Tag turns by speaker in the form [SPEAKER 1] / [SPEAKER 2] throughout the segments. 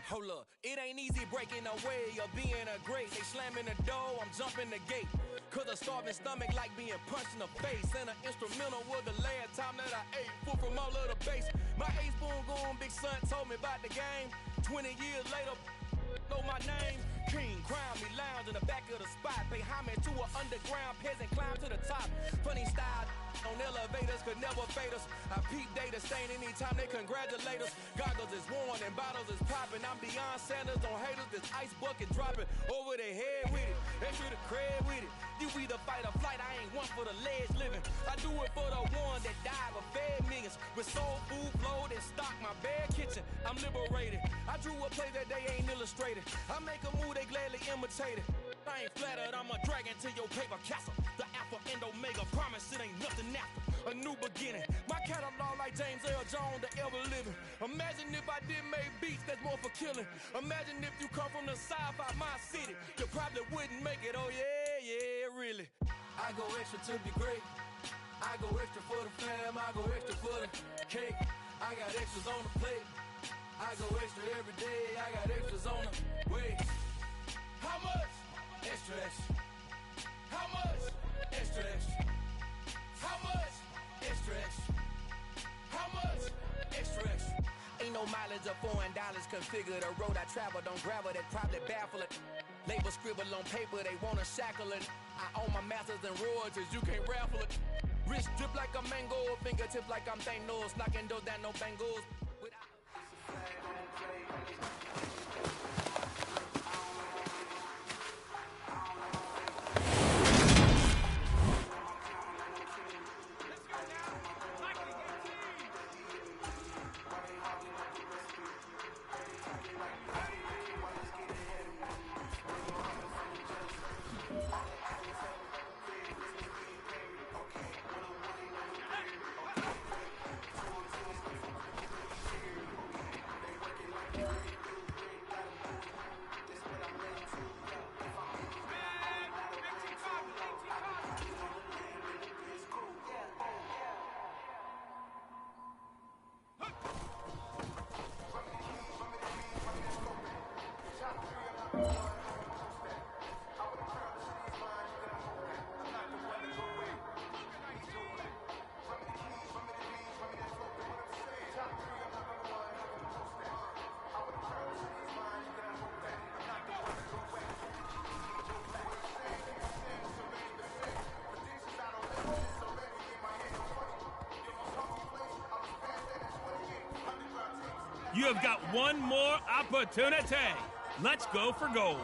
[SPEAKER 1] Hold up, it ain't easy breaking away or being a great. They slamming the door, I'm jumping the gate. Cause a starving stomach like being punched in the face. And an instrumental was the last time that I ate. Full from all of the bass. My ace boom goon, big son told me about the game. 20 years later, know my name. King, crown me, lounge in the back of the spot. Pay homage to an underground peasant, climb to the top. Funny style on elevators could never fade us. I peep data stain anytime they congratulate us. Goggles is worn and bottles is popping. I'm beyond Sanders on haters, this ice bucket dropping over their head with it. Extra the cred with it. You either fight or flight, I ain't one for the ledge living. I do it for the ones that died but fed millions. With soul food flowed and stocked my bare kitchen. I'm liberated. I drew a play that they ain't illustrated. I make a move, they gladly imitate it. I ain't flattered, I'm a dragon to your paper castle. The alpha and omega, promise it ain't nothing after. A new beginning. My catalog like James L. Jones, the ever living. Imagine if I did make beats that's more for killing. Imagine if you come from the south out my city. You probably wouldn't make it, oh yeah, really. I go extra to be great. I go extra for the fam, I go extra for the cake. I got extras on the plate. I go extra every day, I got extras on the way. How much? Extra, extra. How much? Extra, extra. How much? Extra, extra. How much? Extra, extra. Ain't no mileage of $4 configure the road I travel. Don't gravel, that probably baffle it. Label scribble on paper, they wanna shackle it. I own my masters and royalties, you can't raffle it. Wrist drip like a mango, fingertips like I'm Thanos, knocking doors down, no bangles.
[SPEAKER 2] You have got one more opportunity. Let's go for gold.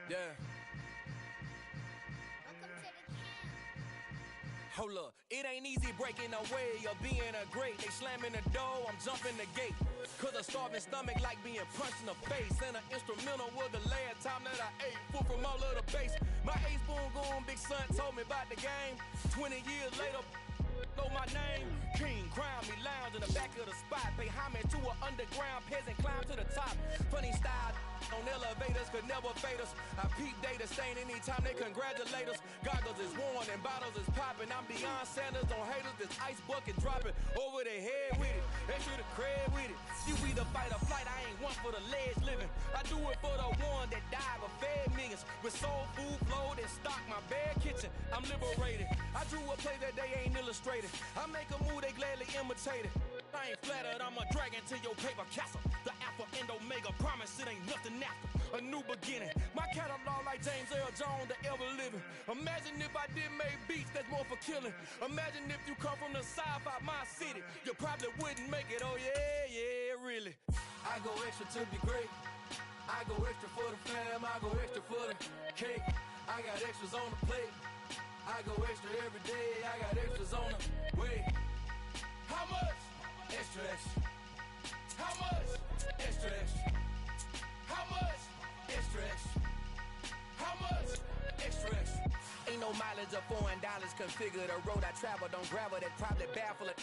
[SPEAKER 1] Yeah. Hold up, it ain't easy breaking away or being a great. They slamming the door, I'm jumping the gate. Cause a starving stomach like being punched in the face. And an instrumental was the last time that I ate food from all of the bass. My ace boom goon big son told me about the game. 20 years later, know my name. King, crown me, lounge in the back of the spot. Pay homage to an underground peasant, climb to the top. Funny style on elevators could never fade us. I peep data stain anytime they congratulate us. Goggles is worn and bottles is popping. I'm beyond Sanders on haters. This ice bucket dropping over their head with it. Extra the cred with it. You either fight or flight. I ain't one for the ledge living. I do it for the one that died but fed millions. With soul food flowed and stocked my bare kitchen. I'm liberated. I drew a play that they ain't illustrated. I make a move they gladly imitate it. I ain't flattered, I'm a dragon to your paper castle. The Alpha and Omega, promise it ain't nothing after. A new beginning, my catalog like James Earl Jones, the ever living. Imagine if I did make beats, that's more for killing. Imagine if you come from the south out my city, you probably wouldn't make it, oh yeah, really. I go extra to be great. I go extra for the fam, I go extra for the cake. I got extras on the plate. I go extra every day, I got extras on the way. How much? Extra, extra. How much? Extra, extra. How much? Extra, extra. How much? Extra, extra. Ain't no mileage of $4 configure the road I travel. Don't gravel, that probably baffle it.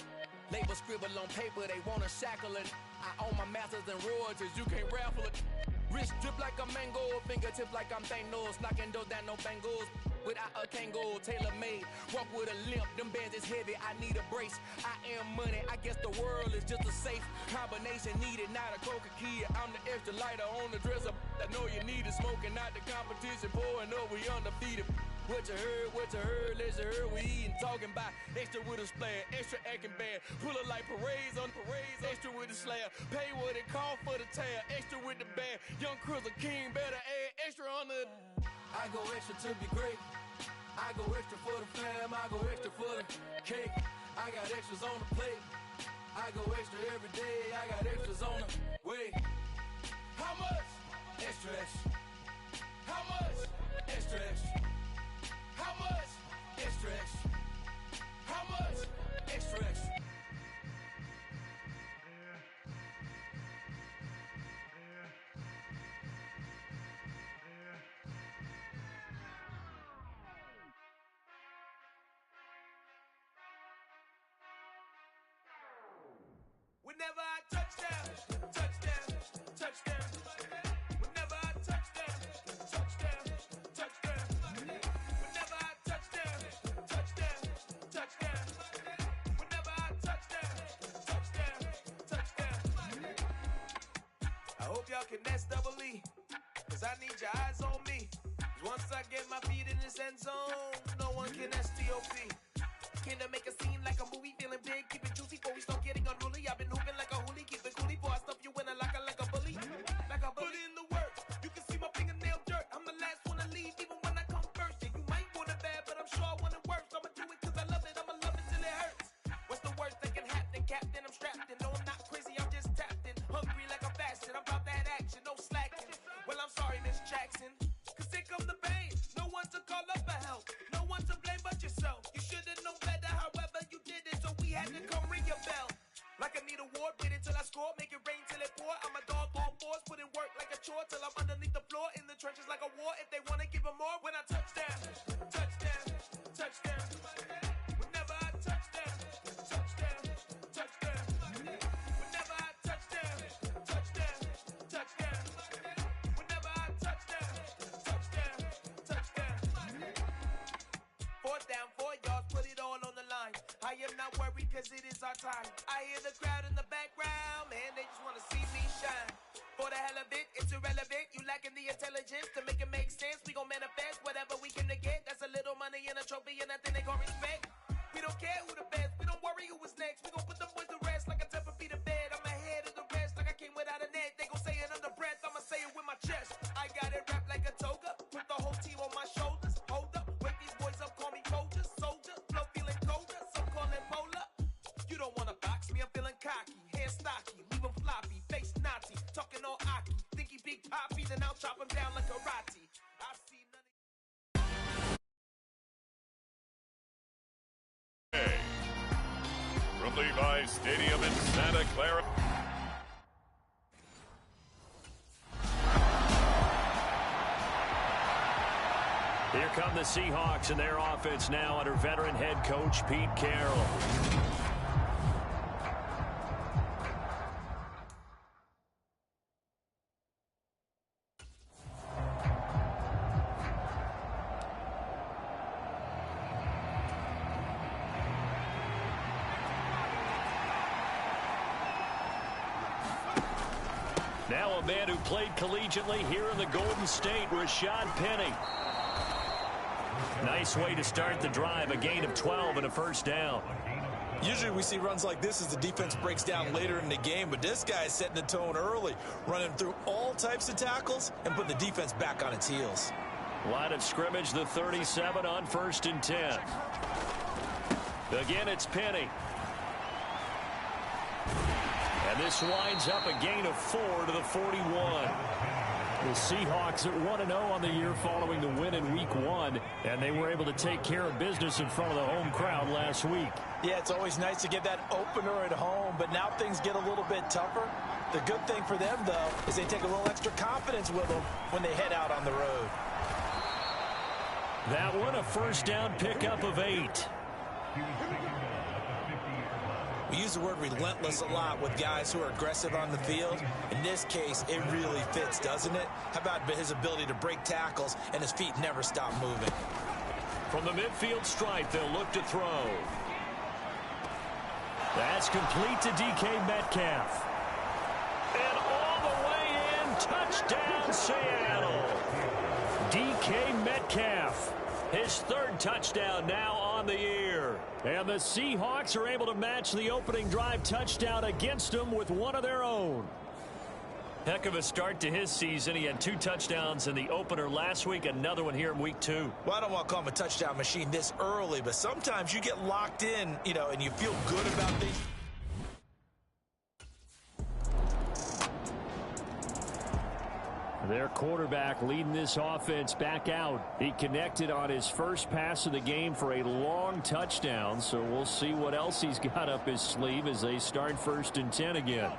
[SPEAKER 1] Label scribble on paper, they wanna shackle it. I own my masters and royalties, you can't raffle it. Wrist drip like a mango, fingertips like I'm Thanos. Knocking those down, no bangles. Without a Kango, tailor-made. Walk with a limp, them bands is heavy, I need a brace. I am money, I guess the world is just a safe combination needed, not a coca key. I'm the extra lighter on the dresser. I know you need it, smoking out the competition, pouring up, we undefeated. What you heard, let's heard, we eating, talking about extra with a splash, extra acting bad. Pull it like parades on parades, extra with the slab. Pay what it cost for the tab, extra with the bag. Young Cruiser King, better add extra on the. I go extra to be great. I go extra for the fam, I go extra for the cake. I got extras on the plate. I go extra every day, I got extras on the way. How much? Extra, extra. How much? Extra, extra. How much? Extra, extra. How much? Extra, extra. Whenever I touchdown, touchdown, touchdown. Whenever I touchdown, touchdown, touchdown. Whenever I touchdown, touchdown, touchdown. Whenever I touchdown, touchdown, touchdown. I hope y'all can S-double-E, cause I need your eyes on me. Once I get my feet in this end zone, no one can STOP. Can I make a scene like a movie, feeling big, keep it juicy before we start getting unruly. I've been hooping like a hoolie, keep it coolie before I stuff you in a locker like a bully. Like a bully. Put in the work, you can see my fingernail dirt. I'm the last one to leave, even when I come first. Yeah, you might want it bad, but I'm sure I want it worse. I'ma do it cause I love it, I'ma love it till it hurts. What's the worst that can happen, Captain? I'm strapped in, no I'm not crazy, I'm just tapped in. Hungry like I'm fasting, I'm about that action, no slacking. Well, I'm sorry, Miss Jackson, cause here come the pain. No one to call up for help, no one to blame but yourself. You should've known better, however you did it, so we had to come ring your bell. Like I need a award, wait until I score, make it rain till it pour. I'm a dog on fours, put in work like a chore till I'm underneath the floor, in the trenches like a war. If they wanna give them more, when I touchdown, touchdown, touchdown. Whenever I touchdown, touchdown, touchdown. Whenever I touchdown, touchdown, touchdown. Whenever I touchdown, touchdown. time. I hear the crowd in the background, man, they just wanna see me shine. For the hell of it, it's irrelevant. You lacking the intelligence to make it make sense. We gon' manifest whatever we came to get. That's a little money and a trophy and nothing they gon' respect. We don't care who the best, we don't worry who was next. We gon' put them boys to rest like a temper feet of bed. I'm ahead of the rest like I came without a net. They gon' say it under breath, I'ma say it with my chest. I got it wrapped like a toga, put the whole team on my shoulders. Hold up, wake these boys up, call me Folger, soldier. Flow feeling colder, some call it polar. You don't wanna box me, I'm feeling cocky. Hair stocky, leave him floppy, face Nazi. Talking all Aki, think he big poppy, then I'll chop him down like karate. I see none of
[SPEAKER 3] from Levi's Stadium in Santa Clara.
[SPEAKER 4] Here come the Seahawks and their offense now under veteran head coach Pete Carroll. Now a man who played collegiately here in the Golden State, Rashad Penny. Nice way to start the drive, a gain of 12 and a first down.
[SPEAKER 5] Usually we see runs like this as the defense breaks down later in the game, but this guy is setting the tone early, running through all types of tackles and putting the defense back on its heels.
[SPEAKER 4] Line of scrimmage, the 37 on 1st and 10. Again, it's Penny. And this winds up a gain of 4 to the 41. The Seahawks at 1-0 on the year following the win in Week 1, and they were able to take care of business in front of the home crowd last week.
[SPEAKER 5] Yeah, it's always nice to get that opener at home, but now things get a little bit tougher. The good thing for them, though, is they take a little extra confidence with them when they head out on the road.
[SPEAKER 4] That one, a first down pickup of 8.
[SPEAKER 5] We use the word relentless a lot with guys who are aggressive on the field. In this case, it really fits, doesn't it? How about his ability to break tackles and his feet never stop moving?
[SPEAKER 4] From the midfield stripe, they'll look to throw. That's complete to DK Metcalf. And all the way in, touchdown Seattle. DK Metcalf, his 3rd touchdown now on the year. And the Seahawks are able to match the opening drive touchdown against them with one of their own. Heck of a start to his season. He had 2 touchdowns in the opener last week, another one here in Week 2.
[SPEAKER 5] Well, I don't want to call him a touchdown machine this early, but sometimes you get locked in, and you feel good about things.
[SPEAKER 4] Their quarterback leading this offense back out. He connected on his first pass of the game for a long touchdown, so we'll see what else he's got up his sleeve as they start 1st and 10 again.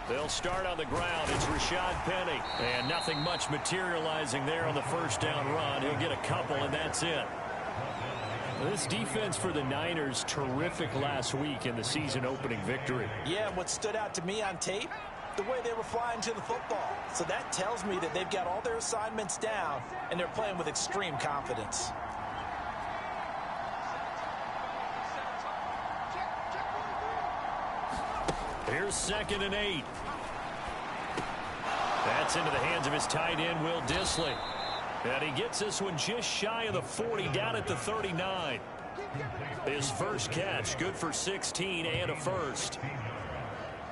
[SPEAKER 4] They'll start on the ground. It's Rashad Penny. And nothing much materializing there on the first down run. He'll get a couple, and that's it. This defense for the Niners, terrific last week in the season-opening victory.
[SPEAKER 5] Yeah, what stood out to me on tape, the way they were flying to the football. So that tells me that they've got all their assignments down, and they're playing with extreme confidence.
[SPEAKER 4] Here's 2nd and 8. That's into the hands of his tight end, Will Dissly. And he gets this one just shy of the 40, down at the 39. His first catch, good for 16 and a first.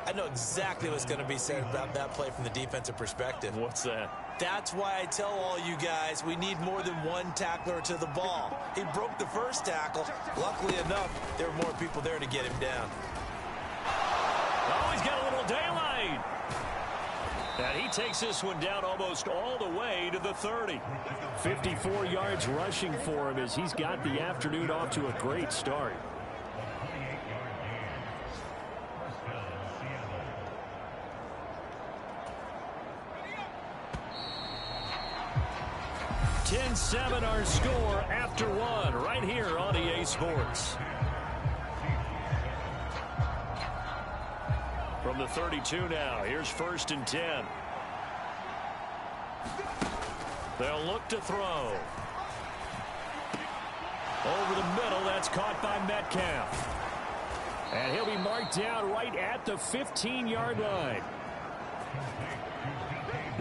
[SPEAKER 5] I know exactly what's going to be said about that play from the defensive perspective.
[SPEAKER 4] What's that?
[SPEAKER 5] That's why I tell all you guys we need more than one tackler to the ball. He broke the first tackle. Luckily enough, there were more people there to get him down.
[SPEAKER 4] Oh, he's got a little daylight. And he takes this one down almost all the way to the 30. 54 yards rushing for him as he's got the afternoon off to a great start. (10-7) our score after 1 right here on EA Sports. From the 32 now, here's 1st and 10. They'll look to throw. Over the middle, that's caught by Metcalf. And he'll be marked down right at the 15-yard line.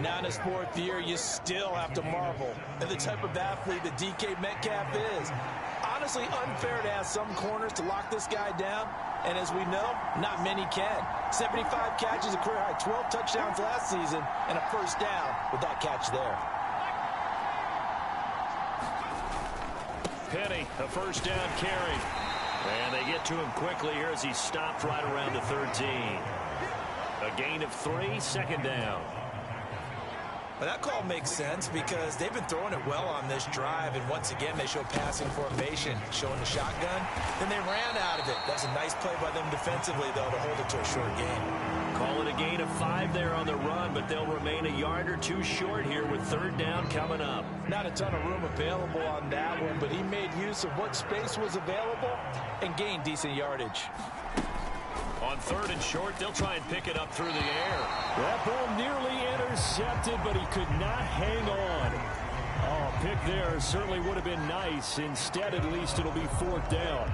[SPEAKER 5] Now in his 4th year, you still have to marvel at the type of athlete that DK Metcalf is. Honestly, unfair to ask some corners to lock this guy down. And as we know, not many can. 75 catches, a career high, 12 touchdowns last season, and a 1st down with that catch there.
[SPEAKER 4] Penny, a 1st down carry. And they get to him quickly here as he stopped right around the 13. A gain of 3, 2nd down.
[SPEAKER 5] Well, that call makes sense because they've been throwing it well on this drive, and once again they show passing formation, showing the shotgun. Then they ran out of it. That's a nice play by them defensively, though, to hold it to a short gain.
[SPEAKER 4] Call it a gain of 5 there on the run, but they'll remain a yard or 2 short here with 3rd down coming up.
[SPEAKER 5] Not a ton of room available on that one, but he made use of what space was available and gained decent yardage.
[SPEAKER 4] On 3rd and short, they'll try and pick it up through the air.
[SPEAKER 6] That ball nearly intercepted, but he could not hang on. Oh, pick there certainly would have been nice. Instead, at least it'll be 4th down.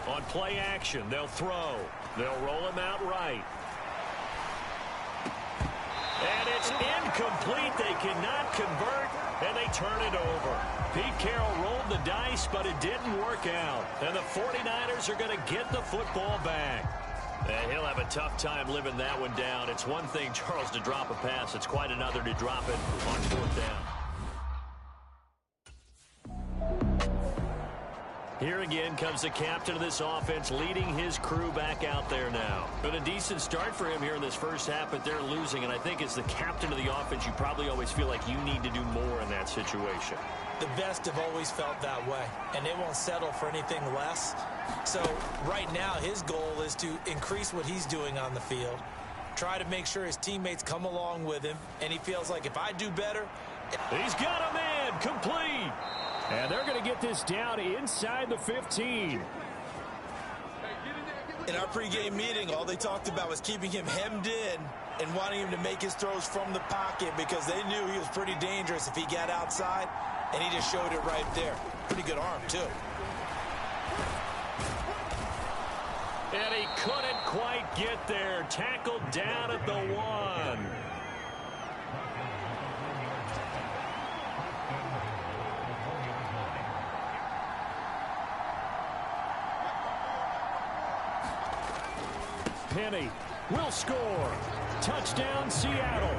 [SPEAKER 4] On play action, they'll throw. They'll roll him out right. And it's incomplete. They cannot convert, and they turn it over. Pete Carroll rolled the dice, but it didn't work out. And the 49ers are going to get the football back. And he'll have a tough time living that one down. It's one thing, Charles, to drop a pass. It's quite another to drop it on 4th down. Here again comes the captain of this offense, leading his crew back out there now. But a decent start for him here in this 1st half, but they're losing. And I think as the captain of the offense, you probably always feel like you need to do more in that situation.
[SPEAKER 5] The best have always felt that way, and they won't settle for anything less. So right now, his goal is to increase what he's doing on the field, try to make sure his teammates come along with him, and he feels like if I do better.
[SPEAKER 4] He's got a man, complete.
[SPEAKER 6] And they're going to get this down inside the 15.
[SPEAKER 5] In our pregame meeting, all they talked about was keeping him hemmed in and wanting him to make his throws from the pocket because they knew he was pretty dangerous if he got outside, and he just showed it right there. Pretty good arm, too.
[SPEAKER 4] And he couldn't quite get there. Tackled down at the 1.
[SPEAKER 6] Penny will score. Touchdown, Seattle.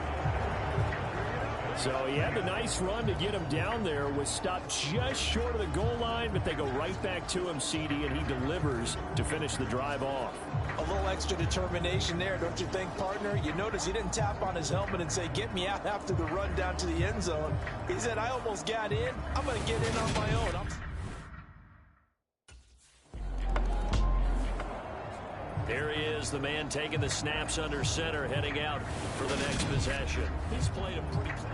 [SPEAKER 6] So he had the nice run to get him down there. Was stopped just short of the goal line, but they go right back to him, CD, and he delivers to finish the drive off.
[SPEAKER 5] A little extra determination there, don't you think, partner? You notice he didn't tap on his helmet and say, get me out after the run down to the end zone. He said, I almost got in. I'm going to get in on my own.
[SPEAKER 4] There he is, the man taking the snaps under center, heading out for the next possession. He's played a pretty clean.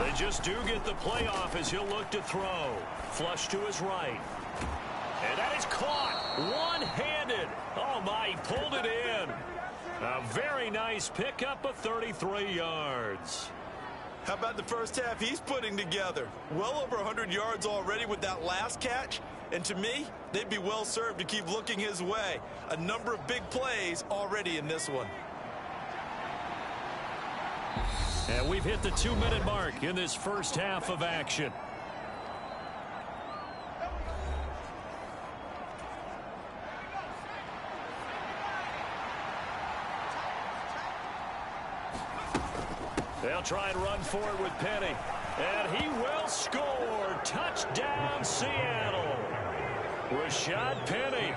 [SPEAKER 4] They just do get the playoff as he'll look to throw. Flush to his right. And that is caught one-handed. Oh, my, he pulled it in. A very nice pickup of 33 yards.
[SPEAKER 5] How about the first half he's putting together? Well over 100 yards already with that last catch. And to me, they'd be well served to keep looking his way. A number of big plays already in this one.
[SPEAKER 4] And we've hit the 2-minute mark in this first half of action. They'll try and run for it with Penny. And he will score. Touchdown, Seattle. Rashad Penny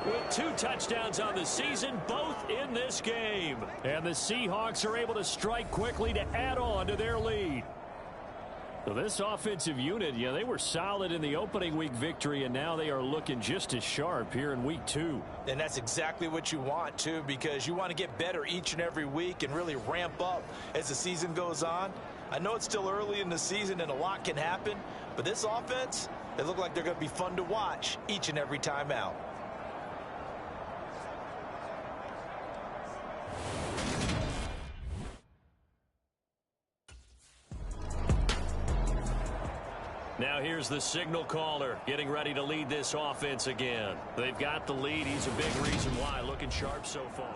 [SPEAKER 4] with 2 touchdowns on the season, both in this game. And the Seahawks are able to strike quickly to add on to their lead. So this offensive unit, they were solid in the opening week victory, and now they are looking just as sharp here in week 2.
[SPEAKER 5] And that's exactly what you want, too, because you want to get better each and every week and really ramp up as the season goes on. I know it's still early in the season and a lot can happen, but this offense, they look like they're going to be fun to watch each and every time out.
[SPEAKER 4] Now here's the signal caller getting ready to lead this offense again. They've got the lead. He's a big reason why. Looking sharp so far.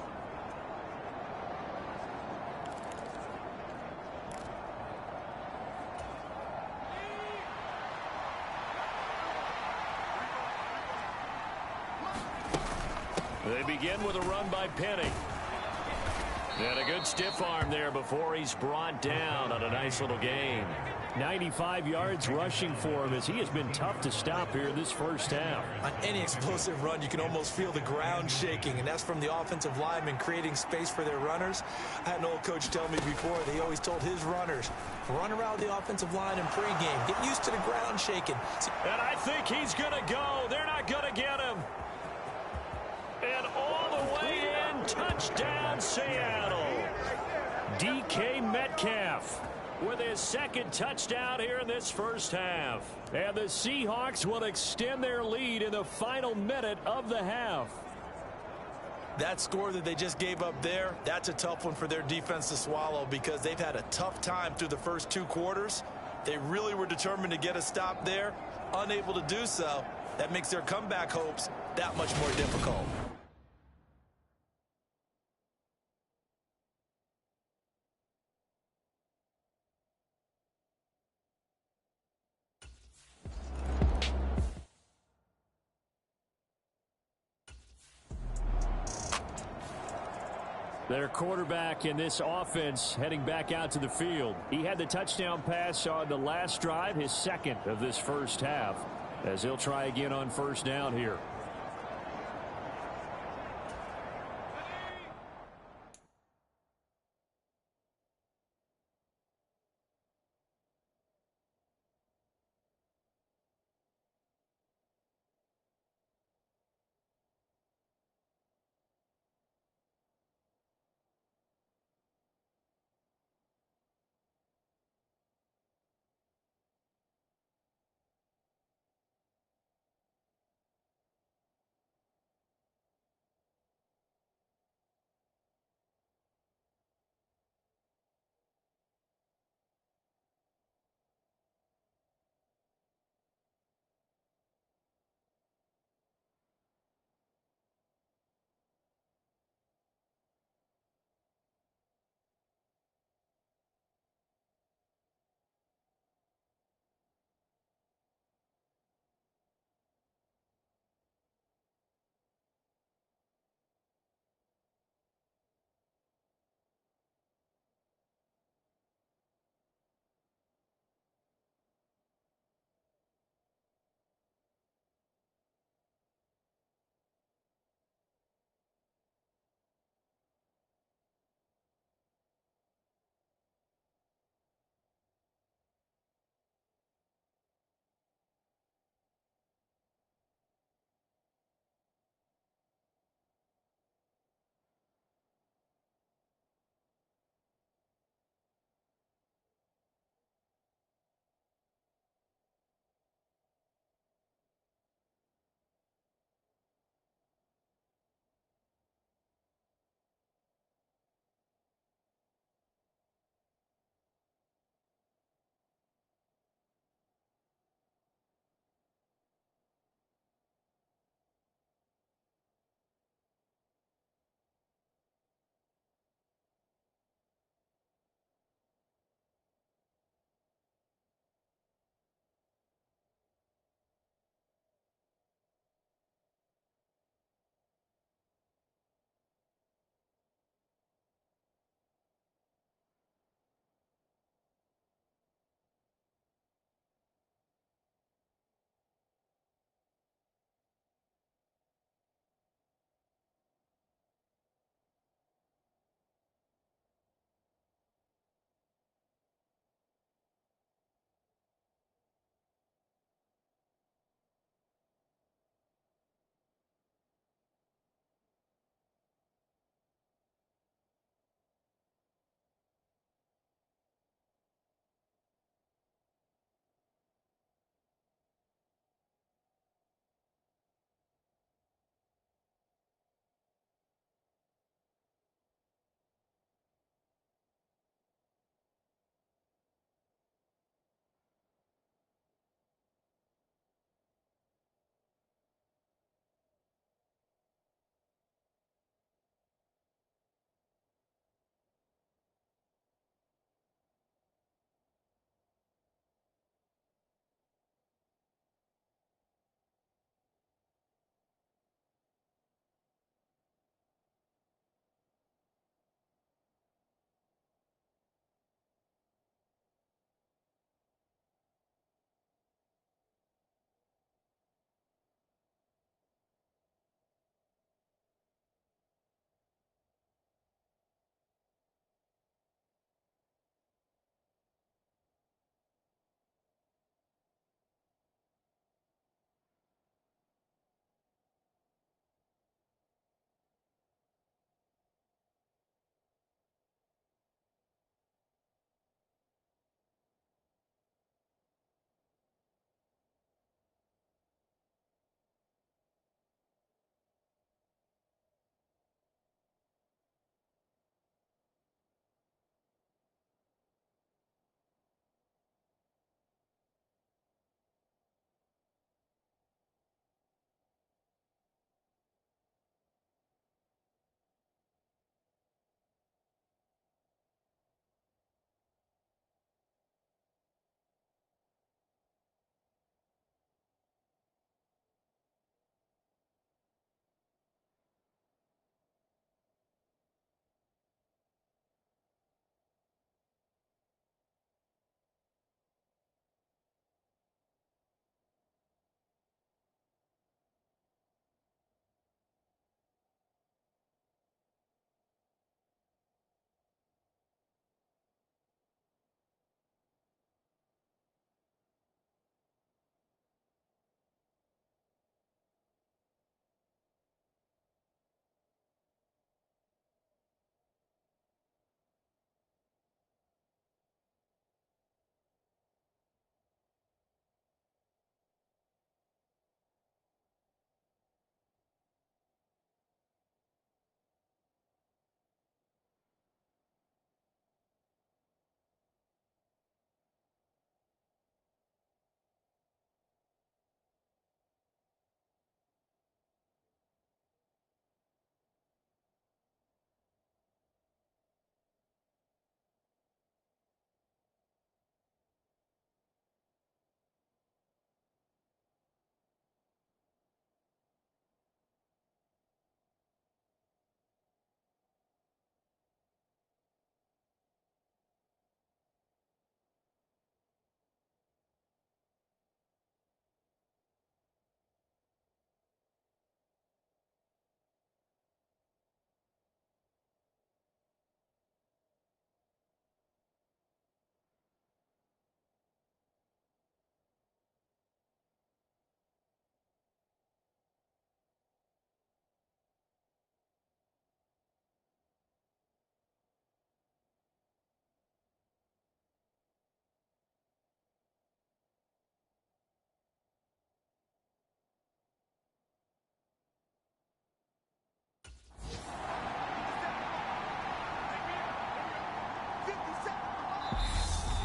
[SPEAKER 4] They begin with a run by Penny. And a good stiff arm there before he's brought down on a nice little gain. 95 yards rushing for him as he has been tough to stop here this first half.
[SPEAKER 5] On any explosive run, you can almost feel the ground shaking, and that's from the offensive linemen creating space for their runners. I had an old coach tell me before, he always told his runners, run around the offensive line in pregame. Get used to the ground shaking.
[SPEAKER 4] And I think he's going to go. They're not going to get him. And all the way in, touchdown Seattle. DK Metcalf with his second touchdown here in this first half. And the Seahawks will extend their lead in the final minute of the half.
[SPEAKER 5] That score that they just gave up there, that's a tough one for their defense to swallow because they've had a tough time through the first 2 quarters. They really were determined to get a stop there, unable to do so. That makes their comeback hopes that much more difficult.
[SPEAKER 6] Their quarterback in this offense heading back out to the field. He had the touchdown pass on the last drive, his second of this first half, as he'll try again on first down here.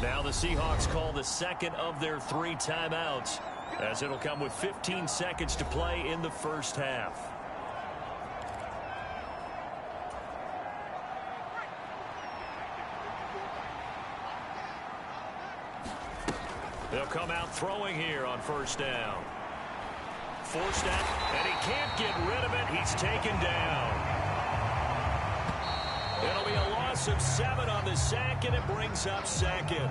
[SPEAKER 4] Now the Seahawks call the second of their 3 timeouts, as it'll come with 15 seconds to play in the first half. They'll come out throwing here on first down. Forced out, and he can't get rid of it. He's taken down. It'll be a loss of 7 on the sack, and it brings up second.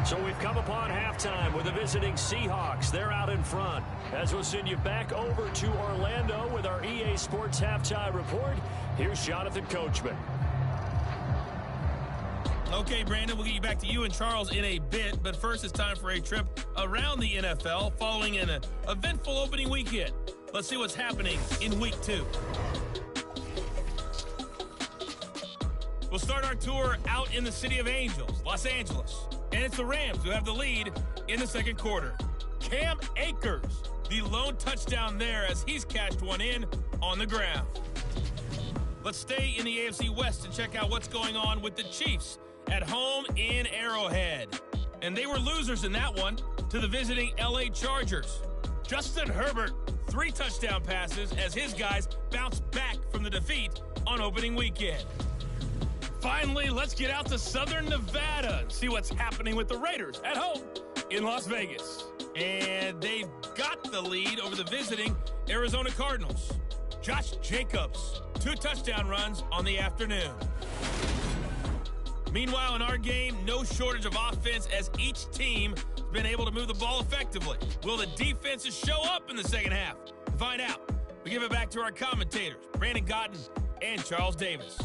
[SPEAKER 4] So we've come upon halftime with the visiting Seahawks. They're out in front. As we'll send you back over to Orlando with our EA Sports Halftime Report, here's Jonathan Coachman.
[SPEAKER 7] Okay, Brandon, we'll get you back to you and Charles in a bit, but first it's time for a trip around the NFL following an eventful opening weekend. Let's see what's happening in Week 2. We'll start our tour out in the City of Angels, Los Angeles, and it's the Rams who have the lead in the second quarter. Cam Akers, the lone touchdown there as he's cashed one in on the ground. Let's stay in the AFC West and check out what's going on with the Chiefs at home in Arrowhead. And they were losers in that one to the visiting LA Chargers. Justin Herbert, 3 touchdown passes as his guys bounced back from the defeat on opening weekend. Finally, let's get out to Southern Nevada and see what's happening with the Raiders at home in Las Vegas. And they've got the lead over the visiting Arizona Cardinals. Josh Jacobs, 2 touchdown runs on the afternoon. Meanwhile, in our game, no shortage of offense as each team has been able to move the ball effectively. Will the defenses show up in the second half? To find out, we give it back to our commentators, Brandon Cotton and Charles Davis.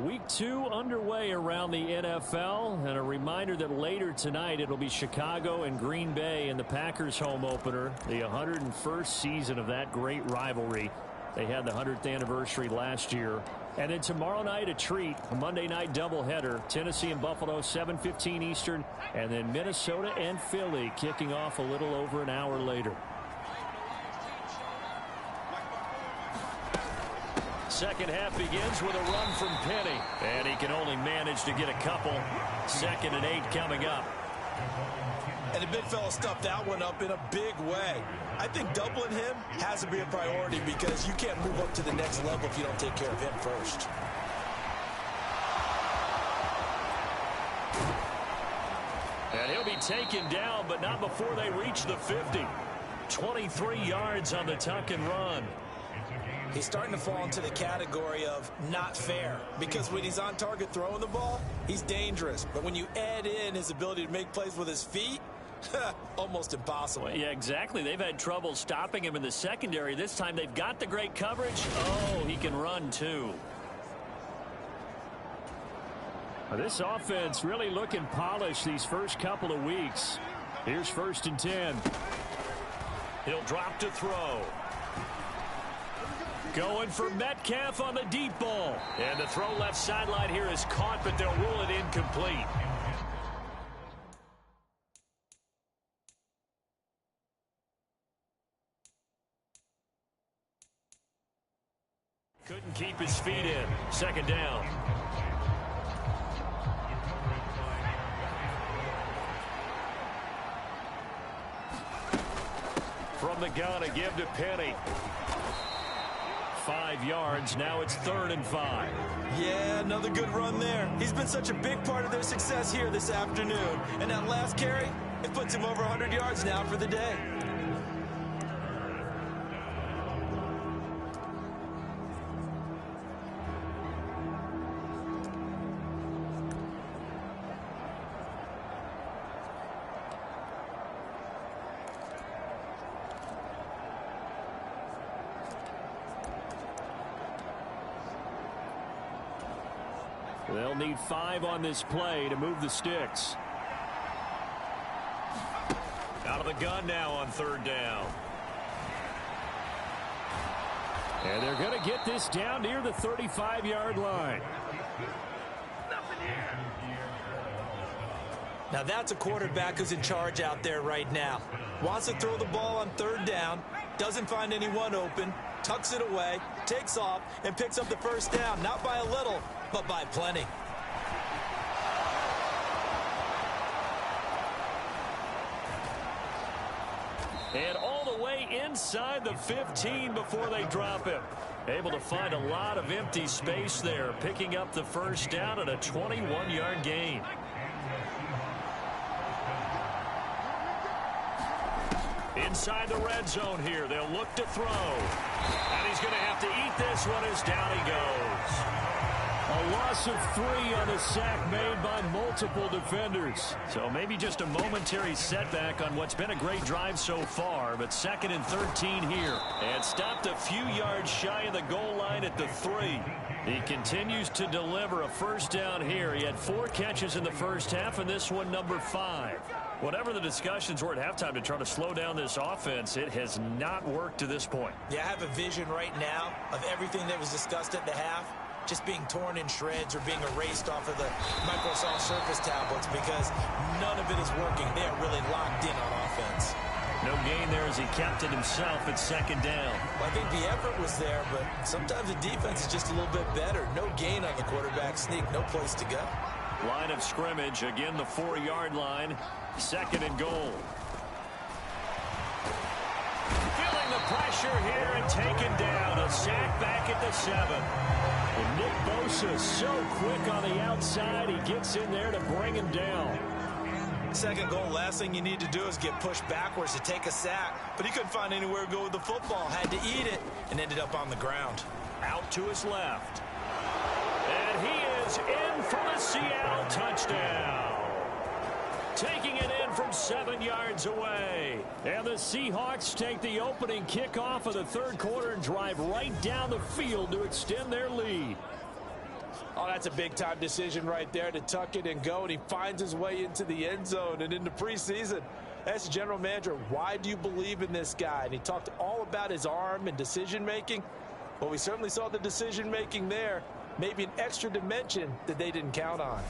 [SPEAKER 6] Week 2 underway around the NFL, and a reminder that later tonight it'll be Chicago and Green Bay in the Packers home opener, the 101st season of that great rivalry. They had the 100th anniversary last year. And then tomorrow night a treat, a Monday night doubleheader, Tennessee and Buffalo, 7:15 Eastern, and then Minnesota and Philly kicking off a little over an hour later. Second half begins with a run from Penny, and he can only manage to get a couple. 2nd and 8 coming up.
[SPEAKER 5] And the big fella stuffed that one up in a big way. I think doubling him has to be a priority because you can't move up to the next level if you don't take care of him first.
[SPEAKER 4] And he'll be taken down, but not before they reach the 50. 23 yards on the tuck and run.
[SPEAKER 5] He's starting to fall into the category of not fair because when he's on target throwing the ball, he's dangerous. But when you add in his ability to make plays with his feet, almost impossible.
[SPEAKER 4] Well, yeah, exactly. They've had trouble stopping him in the secondary. This time they've got the great coverage. Oh, he can run too.
[SPEAKER 6] This offense really looking polished these first couple of weeks. Here's 1st and 10.
[SPEAKER 4] He'll drop to throw. Going for Metcalf on the deep ball. And the throw left sideline here is caught, but they'll rule it incomplete. Couldn't keep his feet in. 2nd down. From the gun, a give to Penny. 5 yards. Now it's 3rd and 5.
[SPEAKER 5] Yeah, another good run there. He's been such a big part of their success here this afternoon. And that last carry, it puts him over 100 yards now for the day.
[SPEAKER 6] They'll need 5 on this play to move the sticks.
[SPEAKER 4] Out of the gun now on 3rd down.
[SPEAKER 6] And they're going to get this down near the 35-yard line.
[SPEAKER 5] Now that's a quarterback who's in charge out there right now. Wants to throw the ball on third down, doesn't find anyone open, tucks it away, takes off, and picks up the first down. Not by a little, but by plenty.
[SPEAKER 6] And all the way inside the 15 before they drop him. Able to find a lot of empty space there, picking up the first down at a 21-yard gain. Inside the red zone here, they'll look to throw. And he's going to have to eat this one as down he goes. A loss of 3 on a sack made by multiple defenders. So maybe just a momentary setback on what's been a great drive so far, but 2nd and 13 here. And stopped a few yards shy of the goal line at the 3. He continues to deliver a first down here. He had 4 catches in the first half, and this one number 5. Whatever the discussions were at halftime to try to slow down this offense, it has not worked to this point.
[SPEAKER 5] Yeah, I have a vision right now of everything that was discussed at the half just being torn in shreds or being erased off of the Microsoft Surface tablets because none of it is working. They are really locked in on offense.
[SPEAKER 6] No gain there as he kept it himself at 2nd down.
[SPEAKER 5] Well, I think the effort was there, but sometimes the defense is just a little bit better. No gain on the quarterback sneak, no place to go.
[SPEAKER 6] Line of scrimmage, again the 4-yard line. 2nd and goal. Feeling the pressure here and taken down. A sack back at the 7. And Nick Bosa so quick on the outside. He gets in there to bring him down.
[SPEAKER 5] 2nd goal, last thing you need to do is get pushed backwards to take a sack. But he couldn't find anywhere to go with the football. Had to eat it and ended up on the ground.
[SPEAKER 6] Out to his left. And he is in for the Seattle touchdown. Taking it in from 7 yards away. And the Seahawks take the opening kickoff of the 3rd quarter and drive right down the field to extend their lead.
[SPEAKER 5] Oh, that's a big-time decision right there to tuck it and go, and he finds his way into the end zone and into preseason. As the general manager, why do you believe in this guy? And he talked all about his arm and decision-making. Well, we certainly saw the decision-making there. Maybe an extra dimension that they didn't count on.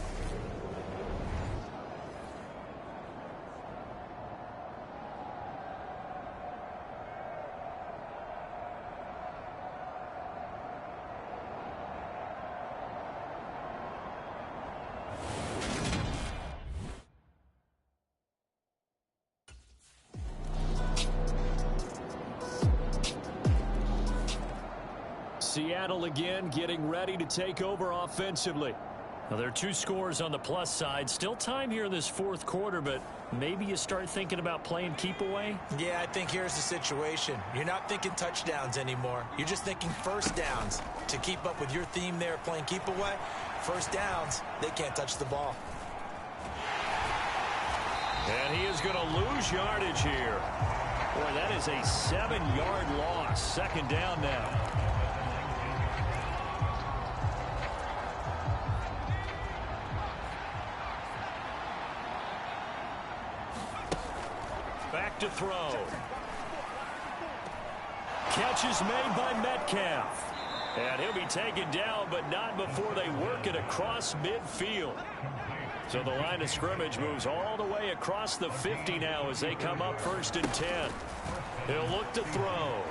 [SPEAKER 6] Seattle again getting ready to take over offensively. Now, there are 2 scores on the plus side. Still time here in this 4th quarter, but maybe you start thinking about playing keep away?
[SPEAKER 5] Yeah, I think here's the situation. You're not thinking touchdowns anymore. You're just thinking first downs. To keep up with your theme there, playing keep away, first downs, they can't touch the ball.
[SPEAKER 6] And he is going to lose yardage here. Boy, that is a 7-yard loss. 2nd down now. Back to throw. Catch is made by Metcalf. And he'll be taken down, but not before they work it across midfield. So the line of scrimmage moves all the way across the 50 now as they come up 1st and 10. He'll look to throw.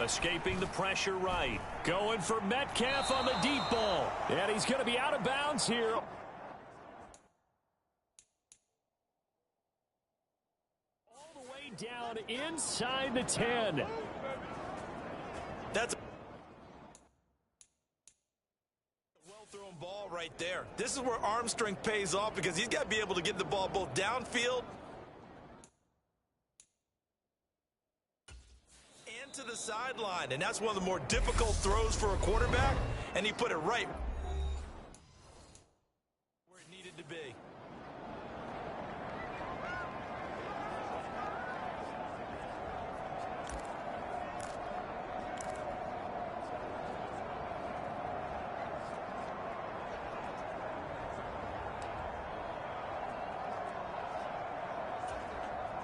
[SPEAKER 6] Escaping the pressure right. Going for Metcalf on the deep ball. And he's going to be out of bounds here. Down inside the 10.
[SPEAKER 5] That's a well-thrown ball right there. This is where arm strength pays off because he's got to be able to get the ball both downfield and to the sideline. And that's one of the more difficult throws for a quarterback. And he put it right where it needed to be.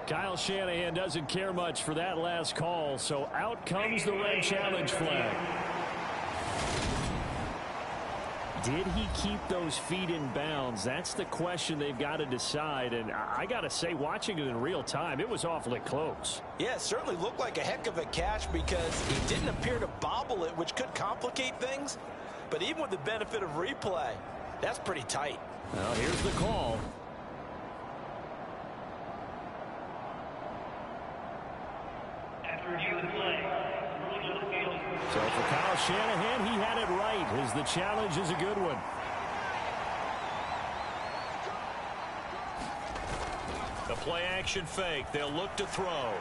[SPEAKER 6] Kyle Shanahan doesn't care much for that last call, so out comes the red challenge flag. Did he keep those feet in bounds? That's the question they've got to decide. And I got to say, watching it in real time, it was awfully close.
[SPEAKER 5] Yeah, it certainly looked like a heck of a catch because he didn't appear to bobble it, which could complicate things. But even with the benefit of replay, that's pretty tight.
[SPEAKER 6] Well, here's the call. So for Kyle Shanahan, he had it right, as the challenge is a good one.
[SPEAKER 4] The play action fake. They'll look to throw.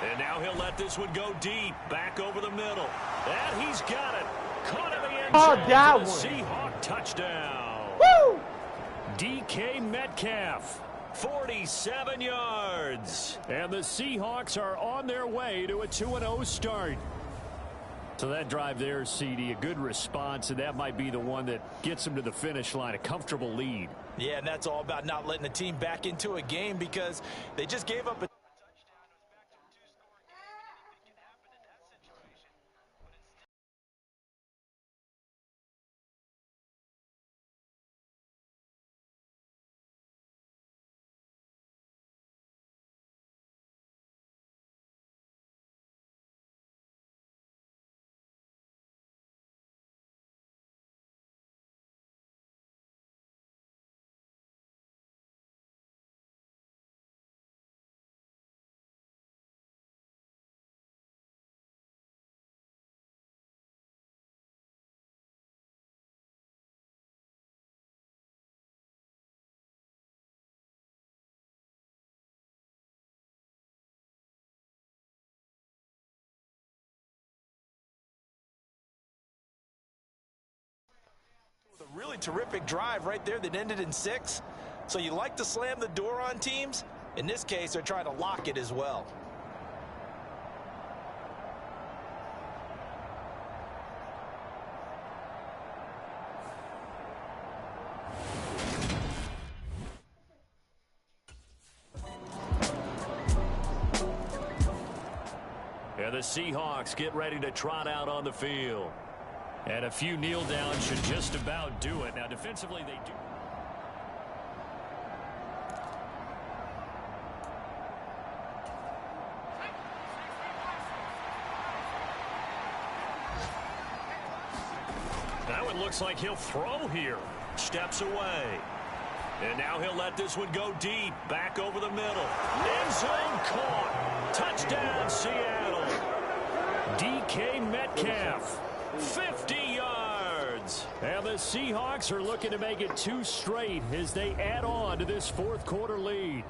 [SPEAKER 4] And now he'll let this one go deep. Back over the middle. And he's got it. Caught in the end zone.
[SPEAKER 8] Oh, that one.
[SPEAKER 4] Seahawk touchdown.
[SPEAKER 8] Woo!
[SPEAKER 6] DK Metcalf, 47 yards. And the Seahawks are on their way to a 2-0 start. So that drive there, CD, a good response, and that might be the one that gets them to the finish line, a comfortable lead.
[SPEAKER 5] Yeah, and that's all about not letting the team back into a game because they just gave up a touchdown. It was back to a two-score game. Anything can happen in that situation. But instead a really terrific drive right there that ended in 6. So you like to slam the door on teams. In this case, they're trying to lock it as well.
[SPEAKER 6] And the Seahawks get ready to trot out on the field. And a few kneel downs should just about do it. Now, defensively, they do. That one looks like he'll throw here. Steps away. And now he'll let this one go deep. Back over the middle. End zone caught. Touchdown, Seattle. DK Metcalf. 50 yards. And the Seahawks are looking to make it 2 straight as they add on to this fourth quarter lead.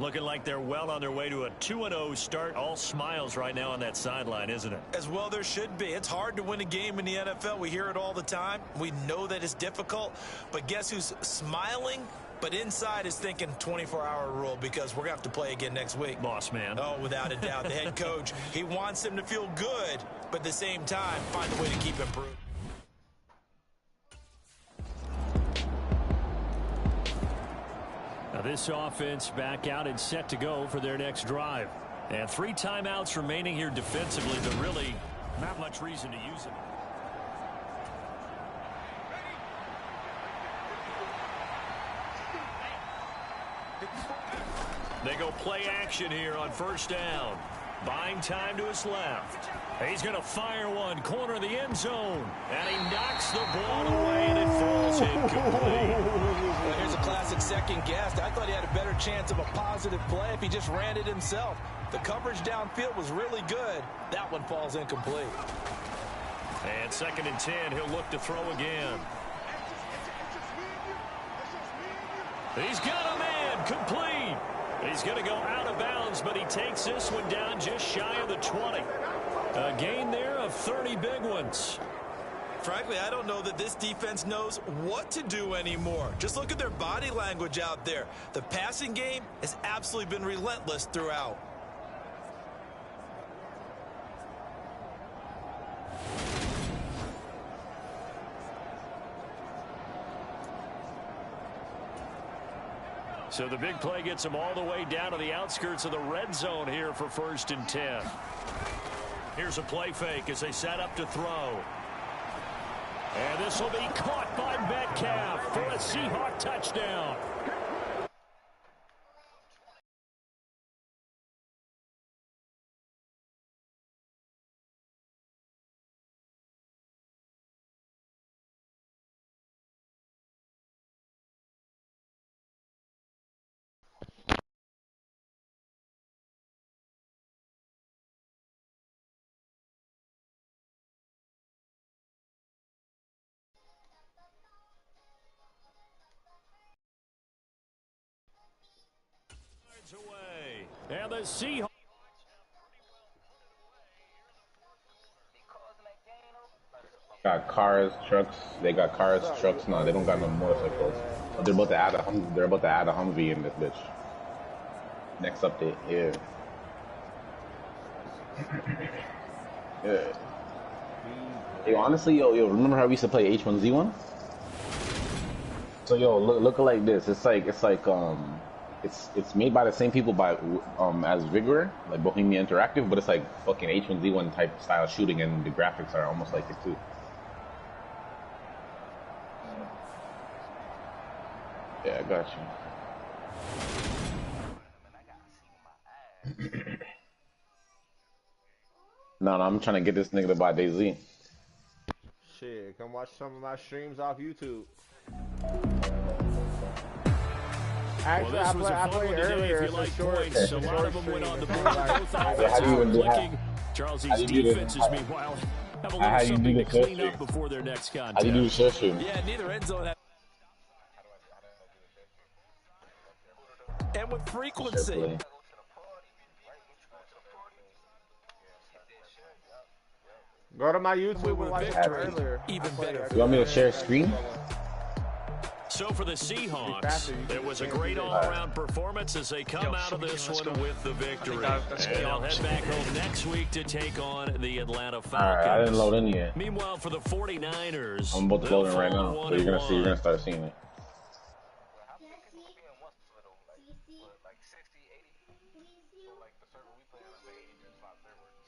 [SPEAKER 6] Looking like they're well on their way to a 2-0 start. All smiles right now on that sideline, isn't it?
[SPEAKER 5] As well there should be. It's hard to win a game in the NFL. We hear it all the time. We know that it's difficult. But guess who's smiling? But inside is thinking 24-hour rule because we're going to have to play again next week.
[SPEAKER 6] Boss man.
[SPEAKER 5] Oh, without a doubt. The head coach, he wants them to feel good, but at the same time, find a way to keep improving.
[SPEAKER 6] Now this offense back out and set to go for their next drive. And 3 timeouts remaining here defensively, but really not much reason to use it. They go play action here on first down. Buying time to his left. He's going to fire one. Corner of the end zone. And he knocks the ball away, and it falls incomplete.
[SPEAKER 5] Well, here's a classic second guess. I thought he had a better chance of a positive play if he just ran it himself. The coverage downfield was really good. That one falls incomplete.
[SPEAKER 6] And 2nd and 10, he'll look to throw again. He's got a man, complete. He's going to go out of bounds, but he takes this one down just shy of the 20. A gain there of 30 big ones.
[SPEAKER 5] Frankly, I don't know that this defense knows what to do anymore. Just look at their body language out there. The passing game has absolutely been relentless throughout.
[SPEAKER 6] So the big play gets them all the way down to the outskirts of the red zone here for 1st and 10. Here's a play fake as they set up to throw. And this will be caught by Metcalf for a Seahawk touchdown. Away. And the Seahawks.
[SPEAKER 8] Got cars, trucks. They got cars, trucks. No, they don't got no motorcycles. But they're about to add a they're about to add a Humvee in this bitch. Next update, yeah. Yeah. Yo, honestly, yo, remember how we used to play H1Z1? So yo, look like this. It's made by the same people as Vigor, like Bohemia Interactive, but it's like fucking H1Z1 type style shooting, and the graphics are almost like it too. Yeah, I got you. No, I'm trying to get this nigga to buy DayZ.
[SPEAKER 9] Shit, come watch some of my streams off YouTube. Actually,
[SPEAKER 6] well,
[SPEAKER 9] I played earlier.
[SPEAKER 6] If you like points, a lot of them went on the board.
[SPEAKER 8] How do you even do that?
[SPEAKER 6] Charles's defenses, meanwhile, have a little something to clean up before their next contest.
[SPEAKER 8] How do you do the share stream?
[SPEAKER 5] Yeah, neither end zone. And with frequency.
[SPEAKER 9] Go to my YouTube and watch earlier.
[SPEAKER 5] Even better.
[SPEAKER 8] You want me to share screen?
[SPEAKER 6] So for the Seahawks, it was a great all-around performance as they come out of this one with the victory. And they'll head back home next week to take on the Atlanta Falcons.
[SPEAKER 8] Alright, I didn't load in yet.
[SPEAKER 6] Meanwhile, for the 49ers,
[SPEAKER 8] I'm about to load in right now. So you're gonna start seeing it.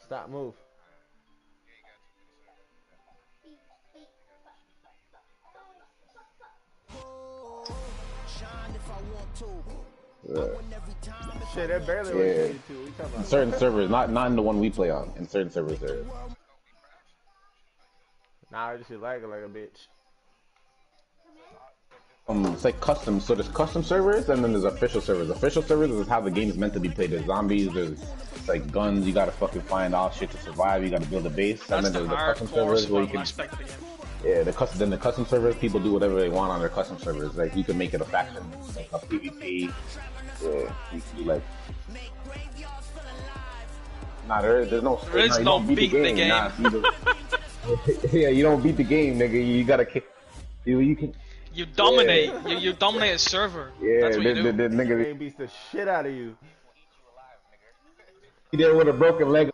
[SPEAKER 9] Stop, move.
[SPEAKER 8] Yeah.
[SPEAKER 9] Shit, they're barely related to. We talking about
[SPEAKER 8] certain servers, not in the one we play on. In certain servers, there is.
[SPEAKER 9] Nah, I just lagging like a bitch.
[SPEAKER 8] It's like custom. So there's custom servers, and then there's official servers. Official servers is how the game is meant to be played. There's zombies. There's like guns. You gotta fucking find all shit to survive. You gotta build a base.
[SPEAKER 10] That's
[SPEAKER 8] and then there's the custom servers where you can. Yeah, the custom servers, people do whatever they want on their custom servers. Like you can make it a faction, like a PvP. Yeah, you can do like. Nah, there's no.
[SPEAKER 10] There is no beat the game.
[SPEAKER 8] Nah, yeah, you don't beat the game, nigga. You gotta kick. You can.
[SPEAKER 10] You dominate. Yeah. You dominate a server.
[SPEAKER 8] Yeah,
[SPEAKER 10] that's what you do.
[SPEAKER 8] The nigga
[SPEAKER 9] beats the shit out of you.
[SPEAKER 8] He did it with a broken leg.